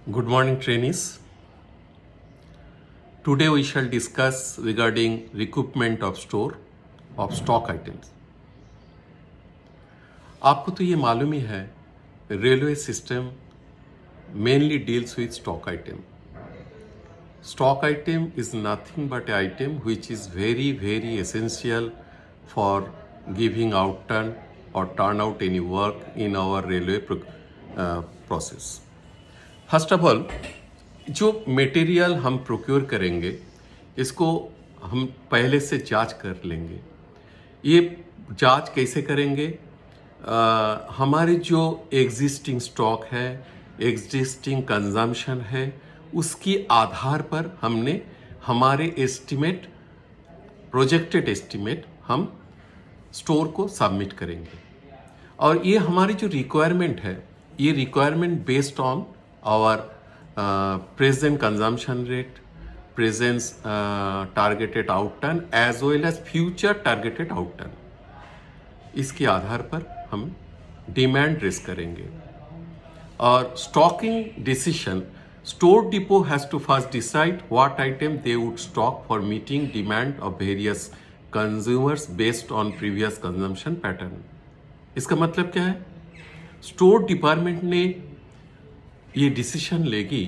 Good morning, trainees. Today we shall discuss regarding recoupment of store of stock items. आपको तो ये मालूम ही है, railway system mainly deals with stock item. Stock item is nothing but an item which is very, very essential for giving outturn or turn out any work in our railway process. First of all जो material हम procure करेंगे इसको हम पहले से जांच कर लेंगे। ये जांच कैसे करेंगे? हमारे जो एग्जिस्टिंग स्टॉक है, एग्जिस्टिंग कंजम्पशन है, उसकी आधार पर हमने हमारे एस्टिमेट, प्रोजेक्टेड एस्टिमेट हम स्टोर को सबमिट करेंगे। और ये हमारी जो रिक्वायरमेंट है, ये requirement based on our present consumption rate, present targeted outturn as well as future targeted outturn, इसके आधार पर हम डिमांड रेस करेंगे। और stocking decision, store depot has to first decide what item they would stock for meeting demand of various consumers based on previous consumption pattern. इसका मतलब क्या है? Store department ने ये डिसीजन लेगी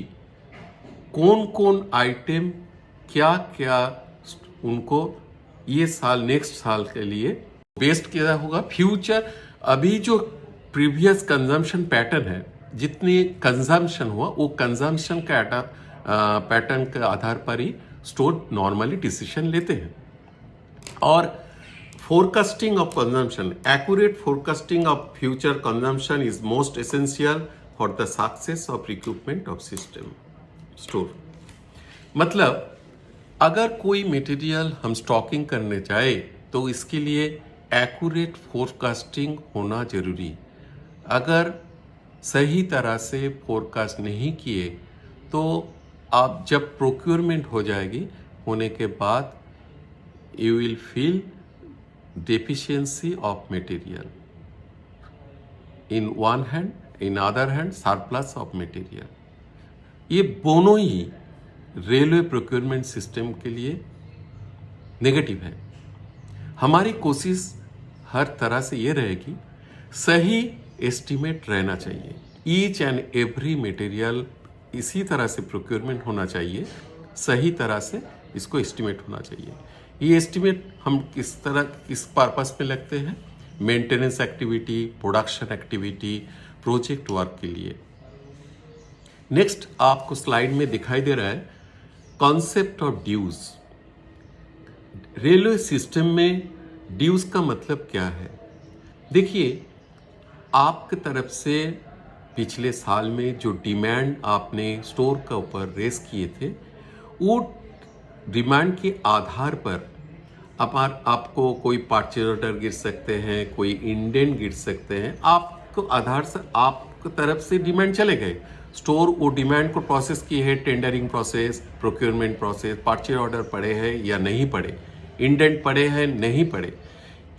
कौन कौन आइटम क्या क्या उनको ये साल, नेक्स्ट साल के लिए बेस्ड किया होगा। फ्यूचर अभी जो प्रीवियस कंजम्पशन पैटर्न है, जितनी कंजम्पशन हुआ वो कंजम्पशन का पैटर्न के आधार पर ही स्टोर नॉर्मली डिसीजन लेते हैं। और forecasting of consumption, accurate forecasting of future consumption is most essential for the success of recruitment of system store. मतलब अगर कोई मटेरियल हम स्टॉकिंग करने चाहे तो इसके लिए एक्यूरेट फोरकास्टिंग होना जरूरी। अगर सही तरह से फोरकास्ट नहीं किए तो आप जब प्रोक्योरमेंट हो जाएगी, होने के बाद you will feel deficiency of material in one hand, in other hand surplus of material. ये दोनों ही रेलवे प्रोक्योरमेंट सिस्टम के लिए नेगेटिव है। हमारी कोशिश हर तरह से ये रहेगी, सही एस्टिमेट रहना चाहिए। ईच एंड एवरी मटेरियल इसी तरह से प्रोक्योरमेंट होना चाहिए, सही तरह से इसको एस्टिमेट होना चाहिए। ये एस्टिमेट हम किस तरह, किस पर्पस में लगते हैं? Maintenance activity, production activity, project work के लिए। नेक्स्ट आपको स्लाइड में दिखाई दे रहा है concept of dues. Railway system में ड्यूज का मतलब क्या है? देखिए, आपकी तरफ से पिछले साल में जो डिमांड आपने स्टोर के ऊपर रेस किए थे, वो डिमांड के आधार पर आपको कोई परचेज ऑर्डर गिर सकते हैं, कोई इंडेंट गिर सकते हैं। आपको आधार से आपकी तरफ से डिमांड चले गए, स्टोर वो डिमांड को प्रोसेस की है, tendering process, procurement process, purchase order पड़े हैं या नहीं पड़े, इंडेंट पड़े हैं नहीं पड़े,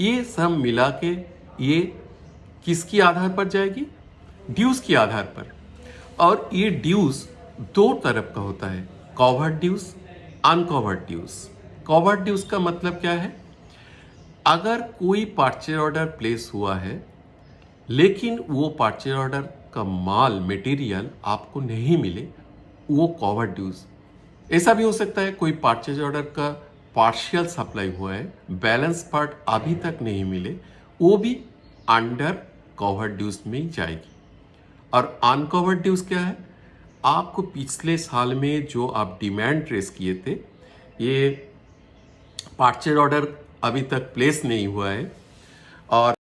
ये सब मिला के ये किसकी आधार पर जाएगी? ड्यूज के आधार पर। और ये ड्यूज दो तरफ का होता है, covered dues, uncovered dues. Covered dues का मतलब क्या है? अगर कोई परचेज ऑर्डर प्लेस हुआ है लेकिन वो परचेज ऑर्डर का माल, मटेरियल आपको नहीं मिले, वो कवर्ड ड्यूज। ऐसा भी हो सकता है कोई परचेज ऑर्डर का पार्शियल सप्लाई हुआ है, बैलेंस पार्ट अभी तक नहीं मिले, वो भी अंडर कवर्ड ड्यूज में ही जाएगी। और अनकवर्ड ड्यूज क्या है? आपको पिछले साल में जो आप डिमांड रेस किए थे, ये परचेज ऑर्डर अभी तक प्लेस नहीं हुआ है और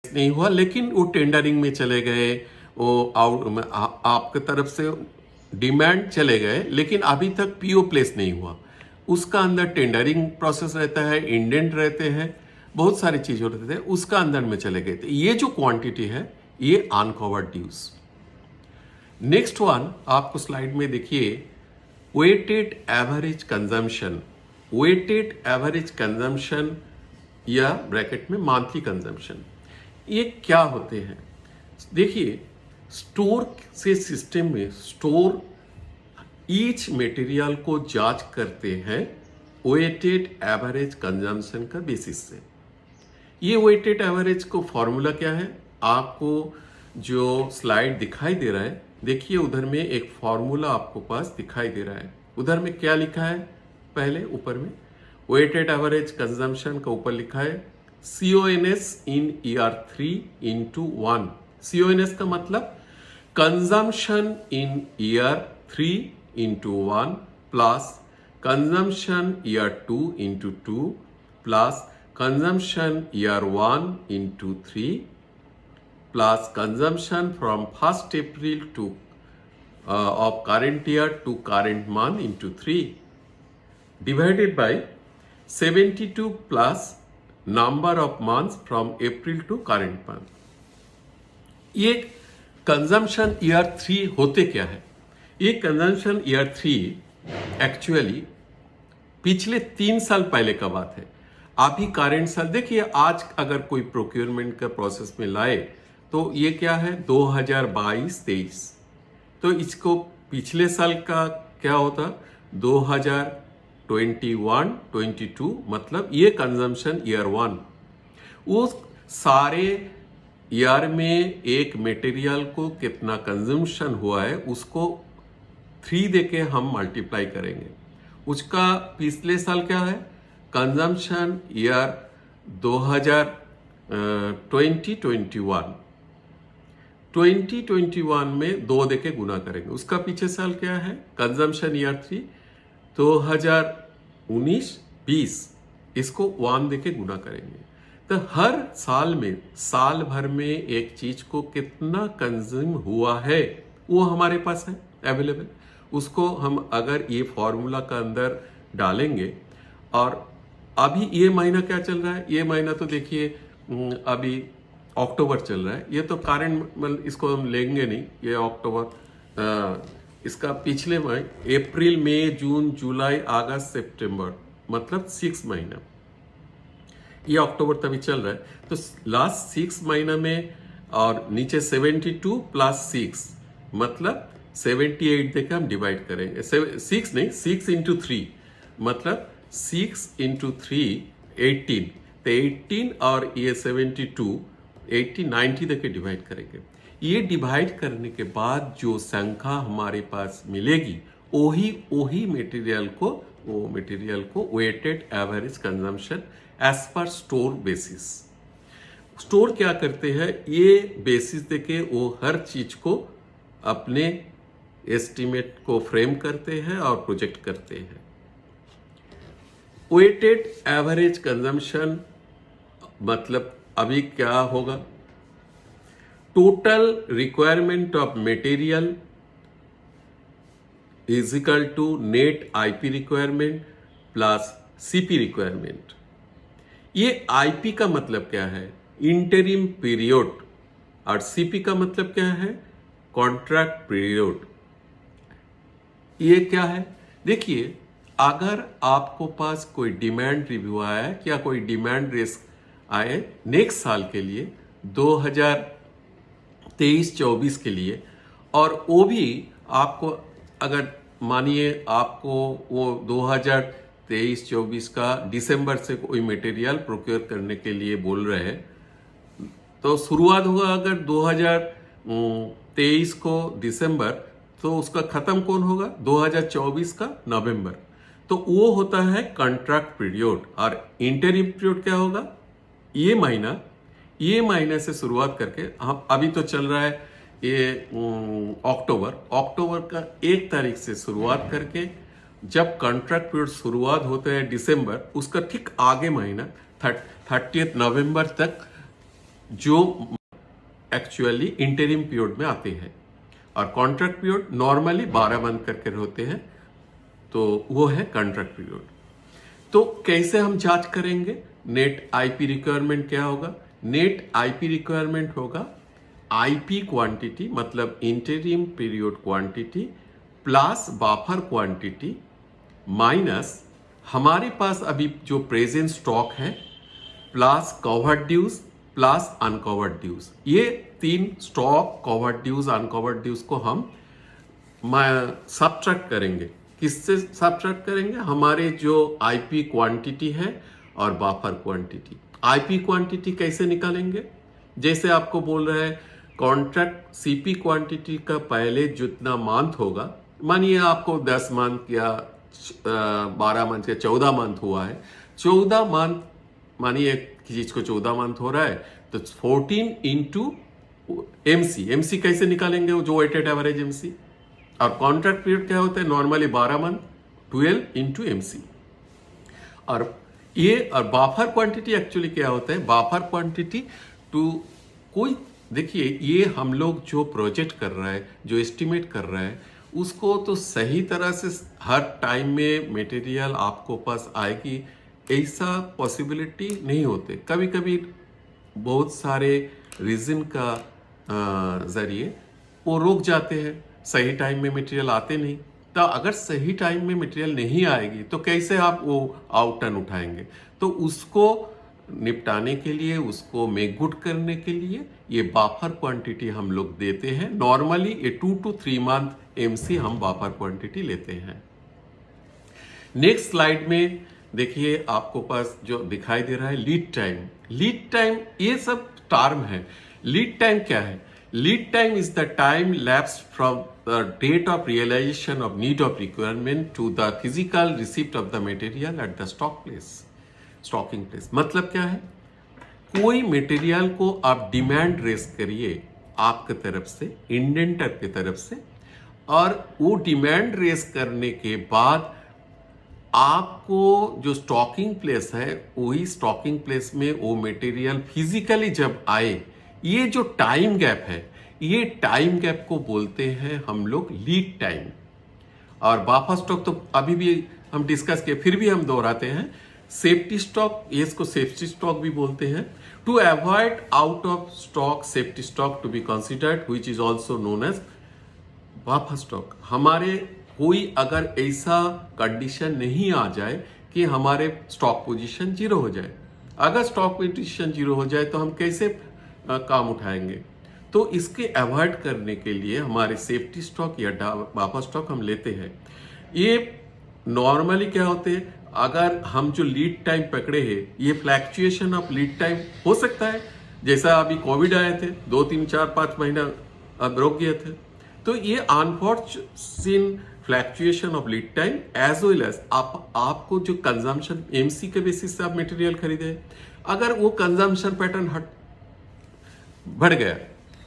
नहीं हुआ, लेकिन वो टेंडरिंग में चले गए, वो आपके तरफ से डिमांड चले गए, लेकिन अभी तक पीओ प्लेस नहीं हुआ। उसका अंदर टेंडरिंग प्रोसेस रहता है, इंडेंट रहते हैं, बहुत सारी चीज़ें रहते हैं, उसका अंदर में चले गए थे। ये जो क्वांटिटी है ये अनकवर्ड ड्यूज। नेक्स्ट वन आपको स्लाइड में देखिए, weighted average consumption. Weighted average consumption या ब्रैकेट में मंथली कंजम्पशन, ये क्या होते हैं? देखिए, स्टोर से सिस्टम में स्टोर ईच मटेरियल को जांच करते हैं वेटेड एवरेज कंजम्पशन का बेसिस से। ये वेटेड एवरेज को फॉर्मूला क्या है, आपको जो स्लाइड दिखाई दे रहा है, देखिए उधर में एक फॉर्मूला आपको पास दिखाई दे रहा है। उधर में क्या लिखा है, पहले ऊपर में वेटेड एवरेज कंजम्पशन का ऊपर लिखा है CONS इन ईयर 3 इंटू 1। CONS का मतलब consumption in year 3 into 1 plus consumption year 2 into 2 plus consumption year 1 into 3 plus consumption from 1st April to of current year to current month into 3 divided by 72 plus number of months from April to current month। ये consumption year 3 होते क्या है, ये consumption year 3 actually पिछले 3 साल पहले का बात है। अभी करेंट साल देखिए, आज अगर कोई प्रोक्योरमेंट का प्रोसेस में लाए तो ये क्या है 2022-23, तो इसको पिछले साल का क्या होता 2021-22, मतलब ये कंजम्पशन ईयर 1। वो सारे ईयर में एक मटेरियल को कितना कंजम्पशन हुआ है उसको 3 देके हम मल्टीप्लाई करेंगे। उसका पिछले साल क्या है कंजम्पशन ईयर 2021 में 2 देके गुना करेंगे। उसका पीछे साल क्या है कंजम्पशन ईयर 3 2019-20, इसको 1 देके गुना करेंगे। तो हर साल में साल भर में एक चीज को कितना कंज्यूम हुआ है वो हमारे पास है अवेलेबल। उसको हम अगर ये फॉर्मूला का अंदर डालेंगे, और अभी ये महीना क्या चल रहा है, ये महीना तो देखिए अभी अक्टूबर चल रहा है, ये तो कारण इसको हम लेंगे नहीं, ये अक्टूबर, इसका पिछले महीने अप्रैल मई जून जुलाई अगस्त सितंबर, मतलब 6 महीना, ये अक्टूबर तभी चल रहा है। तो लास्ट 6 महीना में और नीचे 72 प्लस 6 मतलब 78 देकर हम डिवाइड करेंगे। 6 नहीं, 6 इंटू 3 मतलब 6 इंटू 3 18, तो 18 और ये 72 80 90 देके डिवाइड करेंगे। ये डिवाइड करने के बाद जो संख्या हमारे पास मिलेगी वही मटेरियल को weighted average consumption as per store basis. Store क्या करते हैं, ये बेसिस देके वो हर चीज को अपने एस्टिमेट को फ्रेम करते हैं और प्रोजेक्ट करते हैं। वेटेड एवरेज कंजम्पशन मतलब अभी क्या होगा, total requirement of material is equal to net IP requirement plus CP requirement. ये आईपी का मतलब क्या है, इंटरिम पीरियड, और सीपी का मतलब क्या है, कॉन्ट्रैक्ट पीरियड। ये क्या है, देखिए अगर आपको पास कोई डिमांड रिव्यू आया या कोई डिमांड रिस्क आए नेक्स्ट साल के लिए 2023-24 के लिए, और वो भी आपको अगर मानिए आपको वो 2023-24 का दिसंबर से कोई मटेरियल प्रोक्योर करने के लिए बोल रहे हैं, तो शुरुआत होगा अगर 2023 को दिसंबर, तो उसका खत्म कौन होगा 2024 का नवंबर, तो वो होता है कॉन्ट्रैक्ट पीरियड। और इंटरिम पीरियड क्या होगा, ये महीना से शुरुआत करके, हम अभी तो चल रहा है ये अक्टूबर का 1 तारीख से शुरुआत करके जब कॉन्ट्रैक्ट पीरियड शुरुआत होता है दिसंबर, उसका ठीक आगे महीना 30 नवंबर तक जो एक्चुअली इंटरिम पीरियड में आते हैं, और कॉन्ट्रैक्ट पीरियड नॉर्मली 12 मंथ करके होते हैं, तो वो है कॉन्ट्रैक्ट पीरियड। तो कैसे हम जांच करेंगे, नेट आईपी रिक्वायरमेंट क्या होगा, नेट आईपी रिक्वायरमेंट होगा आईपी क्वांटिटी मतलब interim period quantity plus buffer quantity minus हमारे पास अभी जो प्रेजेंट स्टॉक है plus covered dues plus uncovered dues. ये तीन stock, covered dues, uncovered dues को हम सब्ट्रैक्ट करेंगे। किससे सब्ट्रैक्ट करेंगे? हमारे जो आईपी क्वांटिटी है और बफर क्वांटिटी। आईपी क्वांटिटी कैसे निकालेंगे? जैसे आपको बोल रहा है कॉन्ट्रैक्ट सीपी क्वांटिटी का पहले जितना मंथ होगा, मानिए आपको 10 मंथ या 12 मंथ या 14 मंथ हुआ है, 14 मंथ, मानिए एक चीज को 14 मंथ हो रहा है तो 14 इंटू एमसी कैसे निकालेंगे? वो जो वेटेड एवरेज एमसी। और कॉन्ट्रैक्ट पीरियड क्या होता है? Normally 12 month, 12 into MC. और ये और बफर क्वांटिटी एक्चुअली क्या होता है? बफर क्वांटिटी टू कोई, देखिए ये हम लोग जो प्रोजेक्ट कर रहा है, जो एस्टिमेट कर रहा है, उसको तो सही तरह से हर टाइम में मटेरियल आपको पास आएगी ऐसा पॉसिबिलिटी नहीं होते। कभी कभी बहुत सारे रीजन का जरिए वो रुक जाते हैं, सही टाइम में मटेरियल आते नहीं। तो अगर सही टाइम में मटेरियल नहीं आएगी तो कैसे आप वो आउट टर्न उठाएंगे? तो उसको निपटाने के लिए, उसको मेक गुड करने के लिए ये बफर क्वांटिटी हम लोग देते हैं। नॉर्मली ये 2 to 3 मंथ एमसी हम बफर क्वांटिटी लेते हैं। नेक्स्ट स्लाइड में देखिए आपको पास जो दिखाई दे रहा है लीड टाइम। लीड टाइम ये सब टर्म है। लीड टाइम क्या है? Lead time is the time lapse from the date of realization of need of requirement to the physical receipt of the material at the stock place, stocking place. मतलब क्या है? कोई material को आप demand race करिए आपके तरफ से, इंडेंटर की तरफ से, और वो डिमांड रेस करने के बाद आपको जो स्टॉकिंग प्लेस है, वही स्टॉकिंग प्लेस में वो मटेरियल फिजिकली जब आए, ये जो टाइम गैप है, ये टाइम गैप को बोलते हैं हम लोग लीड टाइम। और बफर स्टॉक तो अभी भी हम डिस्कस किए, फिर भी हम दोहराते हैं। सेफ्टी स्टॉक, ये इसको सेफ्टी स्टॉक भी बोलते हैं। To avoid out of stock safety stock to be considered which is also known as buffer stock. हमारे कोई अगर ऐसा कंडीशन नहीं आ जाए कि हमारे स्टॉक पोजीशन जीरो हो जाए। अगर स्टॉक पोजीशन जीरो हो जाए तो हम कैसे काम उठाएंगे? तो इसके अवॉइड करने के लिए हमारे सेफ्टी स्टॉक या बफर स्टॉक हम लेते हैं। ये नॉर्मली क्या होते हैं? अगर हम जो लीड टाइम पकड़े हैं, ये फ्लैक्चुएशन ऑफ लीड टाइम हो सकता है। जैसा अभी कोविड आए थे, 2, 3, 4, 5 महीना अब रुक गए थे, तो ये unfortunate fluctuation of lead time as well as आपको जो कंजम्पशन एमसी के बेसिस से आप मटेरियल खरीदे, अगर वो कंजम्पशन पैटर्न बढ़ गया,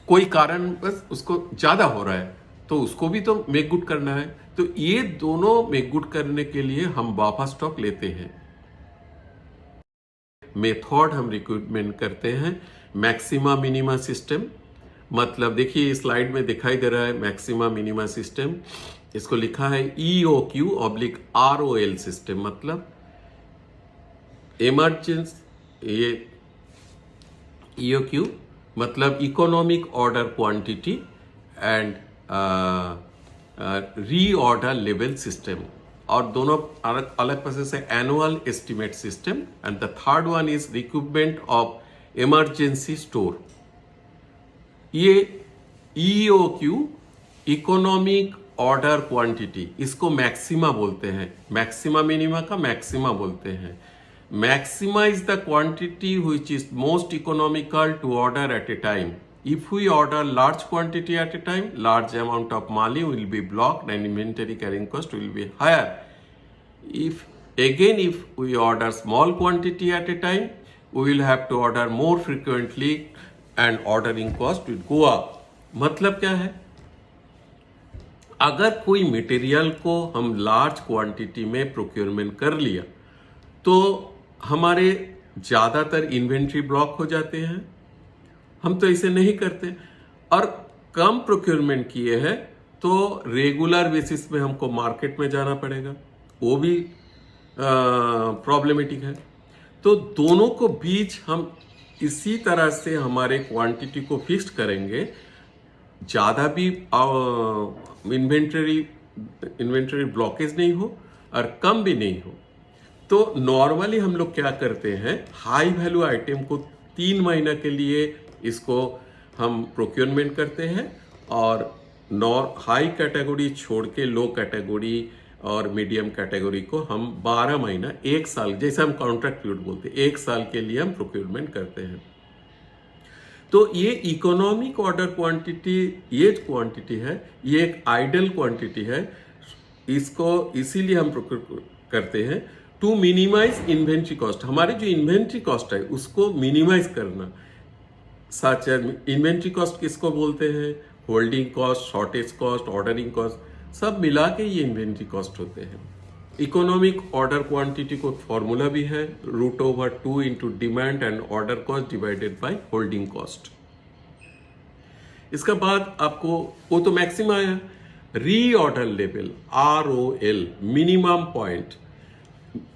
कोई कारण बस उसको ज्यादा हो रहा है, तो उसको भी तो मेक गुड करना है। तो ये दोनों मेक गुड करने के लिए हम बफर स्टॉक लेते हैं। मेथड हम रिक्रूटमेंट करते हैं मैक्सिमा मिनिमा सिस्टम। मतलब देखिए इस स्लाइड में दिखाई दे रहा है मैक्सिमा मिनिमा सिस्टम, इसको लिखा है EOQ/ROL सिस्टम। मतलब इमरजेंसी, ये EOQ मतलब economic order quantity and reorder level system, और दोनों अलग अलग प्रोसेस है। Annual estimate system and the third one is recruitment of emergency store. ये EOQ इकोनॉमिक ऑर्डर क्वांटिटी, इसको मैक्सिमा बोलते हैं। मैक्सिमा मिनिमा का मैक्सिमा बोलते हैं। Maxima is the quantity which is most economical to order at a time. If we order large quantity at a time, large amount of money will be blocked and inventory carrying cost will be higher. If we order small quantity at a time, we will have to order more frequently and ordering cost will go up. मतलब क्या है? अगर कोई material को हम large quantity में procurement कर लिया तो हमारे ज़्यादातर इन्वेंट्री ब्लॉक हो जाते हैं। हम तो इसे नहीं करते, और कम प्रोक्योरमेंट किए हैं तो रेगुलर बेसिस में हमको मार्केट में जाना पड़ेगा, वो भी प्रॉब्लमेटिक है। तो दोनों को बीच हम इसी तरह से हमारे क्वांटिटी को फिक्स करेंगे, ज़्यादा भी इन्वेंटरी ब्लॉकेज नहीं हो और कम भी नहीं हो। तो नॉर्मली हम लोग क्या करते हैं, हाई वैल्यू आइटम को 3 महीना के लिए इसको हम प्रोक्योरमेंट करते हैं और हाई कैटेगरी छोड़ के लो कैटेगरी और मीडियम कैटेगरी को हम 12 महीना, 1 साल, जैसे हम कॉन्ट्रैक्ट पीरियड बोलते हैं, 1 साल के लिए हम प्रोक्योरमेंट करते हैं। तो ये इकोनॉमिक ऑर्डर क्वांटिटी, ये क्वांटिटी है, ये एक आइडल क्वांटिटी है। इसको इसीलिए हम प्रोक्योर करते हैं टू मिनिमाइज इन्वेंट्री कॉस्ट। हमारी जो इन्वेंट्री कॉस्ट है उसको मिनिमाइज करना। सच इन्वेंट्री कॉस्ट किसको बोलते हैं? Holding cost, shortage cost, ordering cost, सब मिला के ये इन्वेंट्री कॉस्ट होते हैं। इकोनॉमिक ऑर्डर क्वांटिटी को फॉर्मूला भी है, √2 into demand and order cost divided by holding cost. इसका बाद आपको वो तो मैक्सिमम आया, reorder level ROL, minimum point,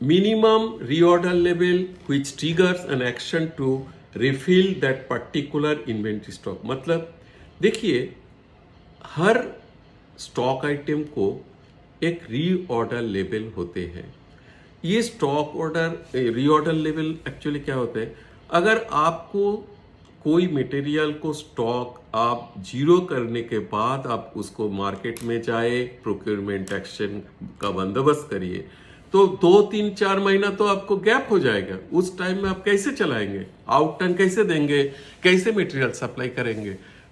minimum reorder level which triggers an action to refill that particular inventory stock। मतलब देखिए, हर स्टॉक आइटम को एक रीऑर्डर लेवल होते हैं। ये stock order reorder level actually क्या होते हैं? अगर आपको कोई मटेरियल को स्टॉक आप जीरो करने के बाद आप उसको मार्केट में जाए, प्रोक्योरमेंट एक्शन का बंदोबस्त करिए, तो 2, 3, 4 महीना तो आपको गैप हो जाएगा। उस टाइम में आप कैसे चलाएंगे? आउट टर्न कैसे देंगे? कैसे मटेरियल सप्लाई करेंगे?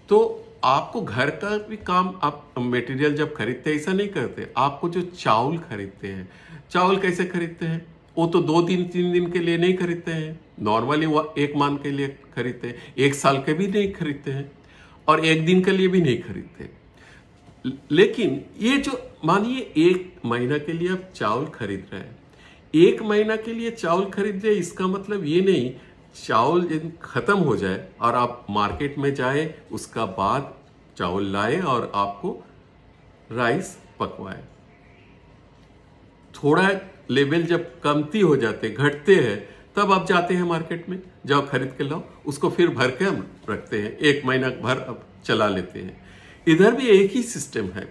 तो आपको घर का भी काम, आप मटेरियल जब खरीदते हैं ऐसा नहीं करते। आपको जो चावल खरीदते हैं, चावल कैसे खरीदते हैं? वो तो 2 दिन 3 दिन के लिए नहीं खरीदते हैं, नॉर्मली वो 1 माह के लिए खरीदते हैं, 1 साल के भी नहीं खरीदते हैं और 1 दिन के लिए भी नहीं खरीदते। लेकिन ये जो मानिए 1 महीना के लिए आप चावल खरीद रहे हैं, 1 महीना के लिए चावल खरीद रहे, इसका मतलब ये नहीं चावल जब खत्म हो जाए और आप मार्केट में जाए, उसका बाद चावल लाए और आपको राइस पकवाए। थोड़ा लेवल जब कमती हो जाते, घटते हैं, तब आप जाते हैं मार्केट में, जाओ खरीद के लाओ, उसको फिर भर के हम रखते हैं, 1 महीना भर अब चला लेते हैं। इधर भी एक ही सिस्टम है।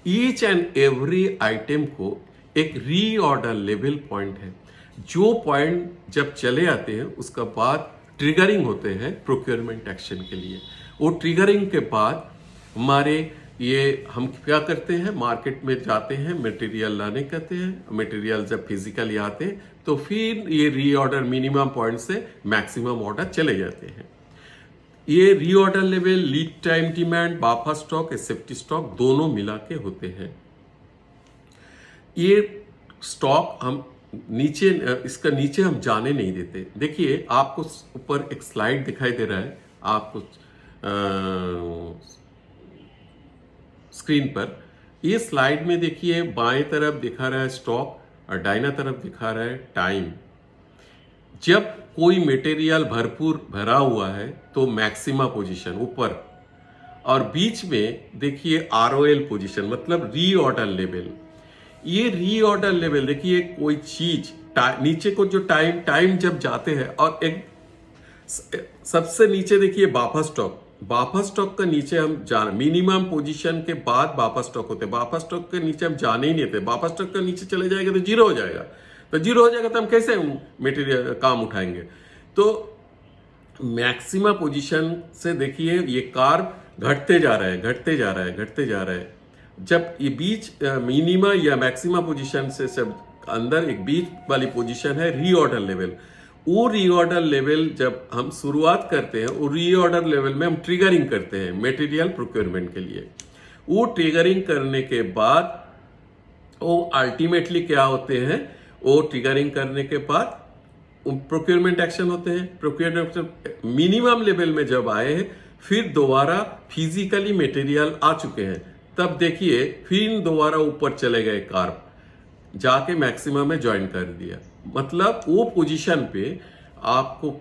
ईच एंड एवरी आइटम को एक रीऑर्डर लेवल पॉइंट है, जो पॉइंट जब चले आते हैं उसका बाद ट्रिगरिंग होते हैं प्रोक्योरमेंट एक्शन के लिए। वो ट्रिगरिंग के बाद हमारे ये हम क्या करते हैं, मार्केट में जाते हैं, मटेरियल लाने कहते हैं। मटेरियल जब फिजिकली आते हैं तो फिर ये रीऑर्डर मिनिमम पॉइंट से मैक्सिमम ऑर्डर चले जाते हैं। ये reorder level, lead time, demand, buffer stock, safety stock दोनों मिला के होते हैं। ये स्टॉक हम नीचे, इसका नीचे हम जाने नहीं देते। देखिए आपको ऊपर एक स्लाइड दिखाई दे रहा है आपको स्क्रीन पर। ये स्लाइड में देखिए बाएं तरफ दिखा रहा है स्टॉक और दाहिना तरफ दिखा रहा है टाइम। जब कोई मटेरियल भरपूर भरा हुआ है तो मैक्सिमा पोजीशन ऊपर, और बीच में देखिए ROL पोजीशन, मतलब रीऑर्डर लेवल। ये रीऑर्डर लेवल देखिए, कोई चीज नीचे को जो टाइम जब जाते हैं, और एक सबसे नीचे देखिए बाफर स्टॉक। बाफर स्टॉक का नीचे हम जान, मिनिमम पोजीशन के बाद बाफर स्टॉक होते हैं। बाफर स्टॉक के नीचे हम जाने ही नहीं देते। बाफर स्टॉक के नीचे चले जाएगा तो जीरो हो जाएगा, तो जीरो हो जाएगा तो हम कैसे मटेरियल काम उठाएंगे? तो मैक्सिमा पोजीशन से देखिए ये कार्व घटते जा रहा है, घटते जा रहा है, घटते जा रहा है। जब ये बीच मिनिमा या मैक्सिमा पोजीशन से सब अंदर एक बीच वाली पोजीशन है रीऑर्डर लेवल। वो रीऑर्डर लेवल जब हम शुरुआत करते हैं, वो रीऑर्डर लेवल में हम ट्रिगरिंग करते हैं मटेरियल प्रोक्योरमेंट के लिए। वो ट्रिगरिंग करने के बाद वो अल्टीमेटली क्या होते हैं, वो ट्रिगरिंग करने के बाद प्रोक्योरमेंट एक्शन होते हैं। प्रोक्योरमेंट मिनिमम लेवल में जब आए हैं, फिर दोबारा फिजिकली मटेरियल आ चुके हैं, तब देखिए फिर दोबारा ऊपर चले गए कार्व, जाके मैक्सिमम में ज्वाइन कर दिया। मतलब वो पोजीशन पे आपको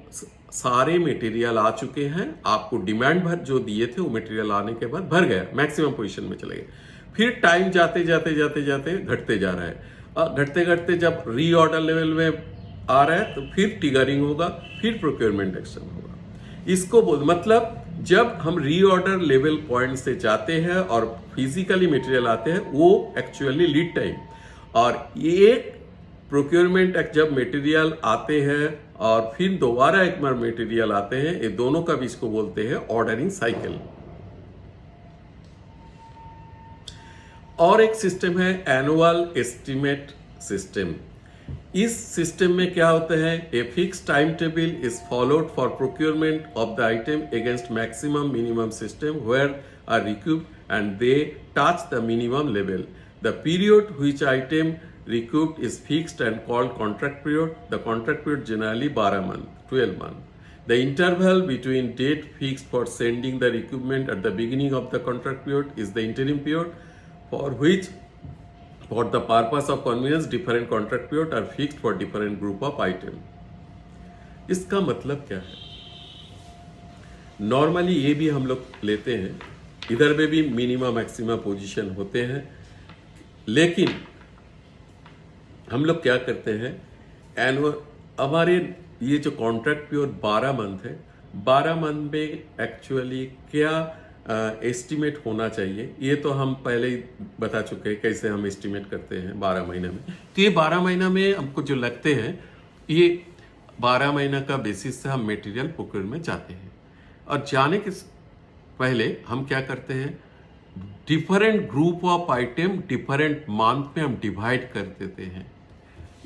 सारे मटेरियल आ चुके हैं, आपको डिमांड भर जो दिए थे वो मटेरियल आने के बाद भर गया, मैक्सिमम पोजीशन में चले गए। फिर टाइम जाते जाते जाते जाते घटते जा रहा है, और घटते घटते जब रीऑर्डर लेवल में आ रहा है तो फिर ट्रिगरिंग होगा, फिर प्रोक्योरमेंट एक्शन होगा। इसको बोल, मतलब जब हम रीऑर्डर लेवल पॉइंट से जाते हैं और फिजिकली मटेरियल आते हैं, वो एक्चुअली लीड टाइम। और ये प्रोक्योरमेंट एक जब मटेरियल आते हैं और फिर दोबारा एक बार मटेरियल आते हैं, ये दोनों का भी इसको बोलते हैं ऑर्डरिंग साइकिल। और एक सिस्टम है एनुअल एस्टिमेट सिस्टम। इस सिस्टम में क्या होता है, a fix time table is followed for procurement of the item against maximum minimum system where are recouped and they touch the minimum level. The period which item recouped is fixed and called contract period. The contract period generally 12 months, 12 months. The interval between date fixed for sending the recoupment at the beginning of the contract period is the interim period, for which for the purpose of convenience different contract period are fixed for different group of item. इसका मतलब क्या है? Normally ये भी हम लोग लेते हैं, इधर में भी मिनिमम मैक्सिमम पोजीशन होते हैं, लेकिन हम लोग क्या करते हैं, एनुअल हमारे ये जो कॉन्ट्रैक्ट पीरियड 12 मंथ है, 12 मंथ में एक्चुअली क्या एस्टिमेट होना चाहिए, ये तो हम पहले ही बता चुके हैं कैसे हम एस्टिमेट करते हैं 12 महीने में। तो ये 12 महीना में हमको जो लगते हैं, ये 12 महीना का बेसिस से हम मटेरियल प्रोक्योर में जाते हैं। और जाने के पहले हम क्या करते हैं, different group of item different month में हम डिवाइड कर देते हैं।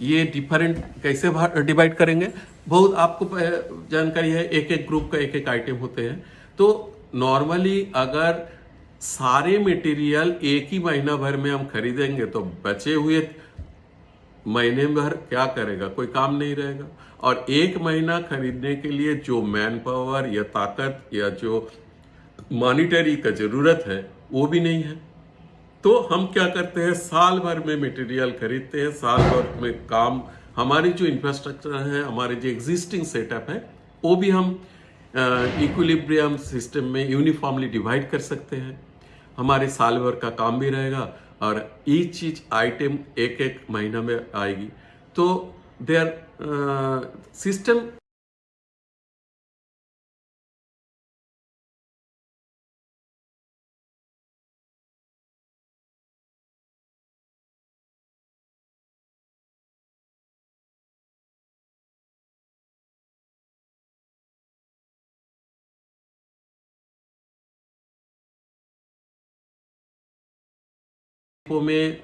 ये डिफरेंट कैसे डिवाइड करेंगे, बहुत आपको जानकारी है, एक एक ग्रुप का एक एक आइटम होते हैं। तो नॉर्मली अगर सारे मटेरियल एक ही महीना भर में हम खरीदेंगे तो बचे हुए महीने भर क्या करेगा, कोई काम नहीं रहेगा। और एक महीना खरीदने के लिए जो मैन पावर या ताकत या जो मॉनिटरी का जरूरत है वो भी नहीं है। तो हम क्या करते हैं, साल भर में मटेरियल खरीदते हैं, साल भर में काम, हमारी जो इंफ्रास्ट्रक्चर है, हमारे जो एग्जिस्टिंग सेटअप है, वो भी हम इक्विलिब्रियम सिस्टम में यूनिफॉर्मली डिवाइड कर सकते हैं। हमारे साल भर का काम भी रहेगा और ईच चीज आइटम एक एक महीना में आएगी। तो देयर सिस्टम में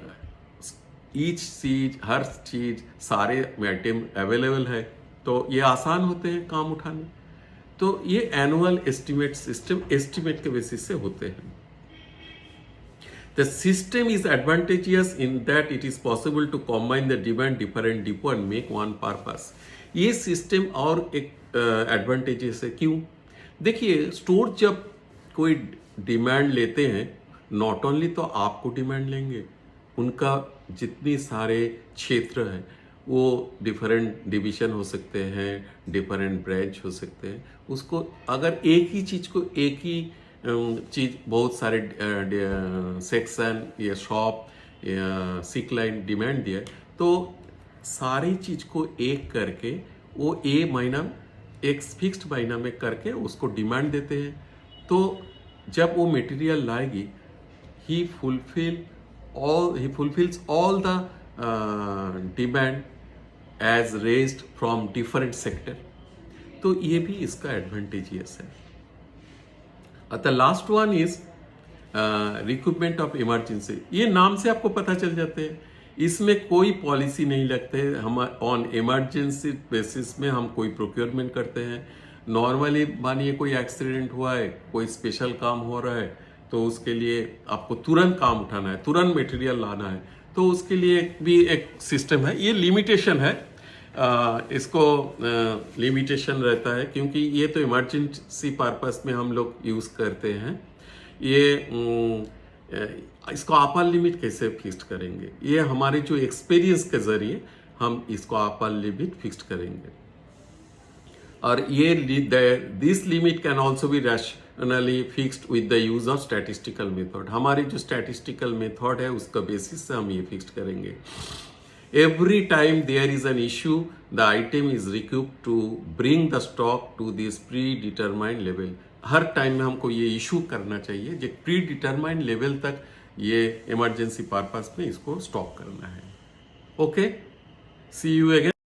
ईच चीज, हर चीज, सारे आइटम अवेलेबल है, तो ये आसान होते हैं काम उठाने। तो ये एनुअल एस्टिमेट सिस्टम एस्टिमेट के बेसिस से होते हैं। The system is advantageous in that it is possible to combine the different depot and make one purpose. ये सिस्टम और एक एडवांटेजेस है। क्यों? देखिए, स्टोर जब कोई डिमांड लेते हैं, नॉट ओनली तो आपको डिमांड लेंगे, उनका जितनी सारे क्षेत्र हैं वो डिफरेंट डिवीजन हो सकते हैं, डिफरेंट ब्रांच हो सकते हैं। उसको अगर एक ही चीज को एक ही चीज बहुत सारे सेक्शन या शॉप या सिक लाइन डिमांड दिया, तो सारी चीज को एक करके वो महीना एक फिक्स्ड महीना में करके उसको डिमांड देते हैं। तो जब वो मटेरियल लाएगी, he fulfills all the demand as raised from different sector। तो ये भी इसका एडवांटेजियस है। The last one is recruitment of emergency. ये नाम से आपको पता चल जाते हैं, इसमें कोई पॉलिसी नहीं लगते। हम ऑन इमरजेंसी बेसिस में हम कोई प्रोक्योरमेंट करते हैं। नॉर्मली मानिए कोई एक्सीडेंट हुआ है, कोई स्पेशल काम हो रहा है, तो उसके लिए आपको तुरंत काम उठाना है, तुरंत मटेरियल लाना है, तो उसके लिए भी एक सिस्टम है। ये लिमिटेशन है, इसको लिमिटेशन रहता है क्योंकि ये तो इमरजेंसी पर्पस में हम लोग यूज़ करते हैं। ये इसको अपर लिमिट कैसे फिक्स करेंगे, ये हमारे जो एक्सपीरियंस के जरिए हम इसको अपर लिमिट फिक्स करेंगे। और ये this limit can also be rationally fixed with the use of statistical method. हमारी जो स्टैटिस्टिकल मेथड है उसका बेसिस से हम ये फिक्स करेंगे। Every time there is an issue, the item is recouped to bring the stock to this predetermined level। Her time में हमको ये इशू करना चाहिए जो प्रीडिटरमाइंड लेवल तक ये इमरजेंसी पर्पस में इसको स्टॉक करना है। ओके। See you again.